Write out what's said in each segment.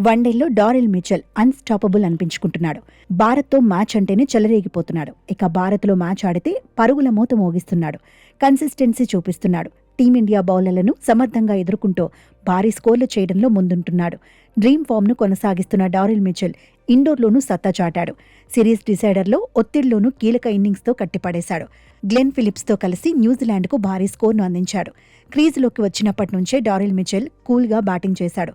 వన్డేల్లో Daryl Mitchell unstoppable అనిపించుకుంటున్నాడు. భారత్తో match అంటేనే చెలరేగిపోతున్నాడు. ఇక భారత్లో మ్యాచ్ ఆడితే పరుగుల మూత మోగిస్తున్నాడు. కన్సిస్టెన్సీ చూపిస్తున్నాడు. టీమిండియా బౌలర్లను సమర్థంగా ఎదుర్కొంటూ భారీ స్కోర్లు చేయడంలో ముందుంటున్నాడు. డ్రీమ్ ఫామ్ను కొనసాగిస్తున్న డారెల్ మిచెల్ ఇండోర్లోనూ సత్తా చాటాడు. సిరీస్ డిసైడర్లో ఒత్తిడిలోనూ కీలక ఇన్నింగ్స్తో కట్టిపడేశాడు. గ్లెన్ ఫిలిప్స్తో కలిసి న్యూజిలాండ్కు భారీ స్కోర్ను అందించాడు. క్రీజులోకి వచ్చినప్పటి నుంచే డారెల్ మిచెల్ కూల్గా బ్యాటింగ్ చేశాడు.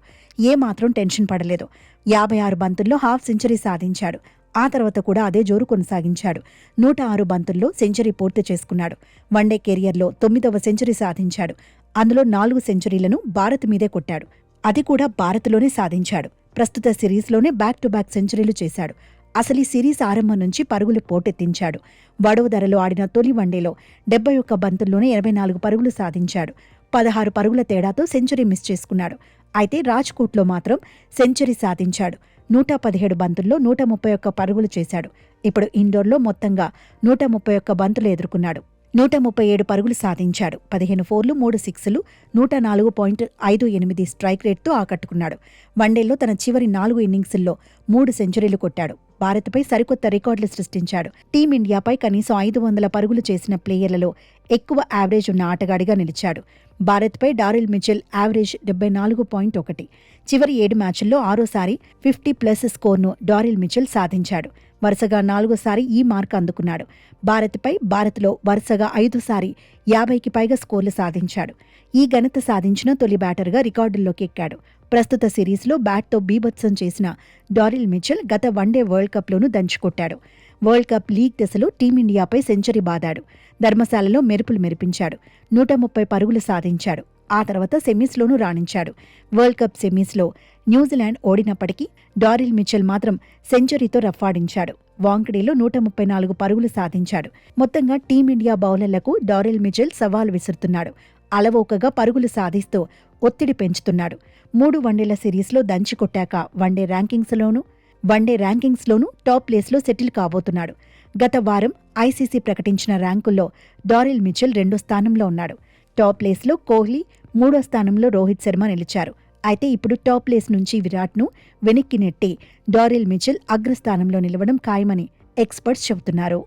ఏమాత్రం టెన్షన్ పడలేదు. 56 బంతుల్లో హాఫ్ సెంచరీ సాధించాడు. ఆ తర్వాత కూడా అదే జోరు కొనసాగించాడు. 106 బంతుల్లో సెంచరీ పూర్తి చేసుకున్నాడు. వన్డే కెరియర్లో 9వ సెంచరీ సాధించాడు. అందులో 4 సెంచరీలను భారత్ మీదే కొట్టాడు. అది కూడా భారత్లోనే సాధించాడు. ప్రస్తుత సిరీస్లోనే బ్యాక్ టు బ్యాక్ సెంచరీలు చేశాడు. అసలు ఈ సిరీస్ ఆరంభం నుంచి పరుగులు పోటెత్తించాడు. వడోదరలో ఆడిన తొలి వన్డేలో 71 బంతుల్లోనే 84 పరుగులు సాధించాడు. 16 పరుగుల తేడాతో సెంచరీ మిస్ చేసుకున్నాడు. అయితే రాజ్కోట్లో మాత్రం సెంచరీ సాధించాడు. 117 బంతుల్లో 131 పరుగులు చేశాడు. ఇప్పుడు ఇండోర్లో మొత్తంగా 131 బంతులు ఎదుర్కొన్నాడు. 137 పరుగులు సాధించాడు. 15 ఫోర్లు, 3 సిక్స్లు, 104.58 స్ట్రైక్ రేట్తో ఆకట్టుకున్నాడు. వన్డేల్లో తన చివరి 4 ఇన్నింగ్స్ల్లో 3 సెంచరీలు కొట్టాడు. భారత్పై సరికొత్త రికార్డులు సృష్టించాడు. టీమిండియాపై కనీసం 500 పరుగులు చేసిన ప్లేయర్లలో ఎక్కువ యావరేజ్ ఉన్న ఆటగాడిగా నిలిచాడు. భారత్పై డారెల్ మిచెల్ యావరేజ్ 74.1. చివరి 7 మ్యాచ్ల్లో 6సారి 50+ స్కోర్ను డారెల్ మిచెల్ సాధించాడు. వరుసగా 4సారి ఈ మార్క్ అందుకున్నాడు. భారత్లో వరుసగా 5సారి 50కి పైగా స్కోర్లు సాధించాడు. ఈ ఘనత సాధించిన తొలి బ్యాటర్గా రికార్డుల్లోకి ఎక్కాడు. ప్రస్తుత సిరీస్లో బ్యాట్తో బీభత్సం చేసిన డారెల్ మిచెల్ గత వన్డే వరల్డ్ కప్లోనూ దంచుకొట్టాడు. వరల్డ్ కప్ లీగ్ దశలో టీమిండియాపై సెంచరీ బాదాడు. ధర్మశాలలో మెరుపులు మెరిపించాడు. 130 పరుగులు సాధించాడు. ఆ తర్వాత సెమీస్లోనూ రాణించాడు. వరల్డ్ కప్ సెమీస్లో న్యూజిలాండ్ ఓడినప్పటికీ డారెల్ మిచెల్ మాత్రం సెంచరీతో రఫ్ఫాడించాడు. వాంకడేలో 134 పరుగులు సాధించాడు. మొత్తంగా టీమిండియా బౌలర్లకు డారెల్ మిచెల్ సవాల్ విసురుతున్నాడు. అలవోకగా పరుగులు సాధిస్తూ ఒత్తిడి పెంచుతున్నాడు. 3 వన్డేల సిరీస్లో దంచికొట్టాక వన్డే ర్యాంకింగ్స్లోనూ టాప్ ప్లేస్లో సెటిల్ కాబోతున్నాడు. గత వారం ఐసీసీ ప్రకటించిన ర్యాంకుల్లో డారెల్ మిచెల్ 2వ స్థానంలో ఉన్నాడు. టాప్ ప్లేస్లో కోహ్లీ, 3వ స్థానంలో రోహిత్ శర్మ నిలిచారు. అయితే ఇప్పుడు టాప్ ప్లేస్ నుంచి విరాట్ను వెనక్కి నెట్టి డారెల్ మిచెల్ అగ్రస్థానంలో నిలవడం ఖాయమని ఎక్స్పర్ట్స్ చెబుతున్నారు.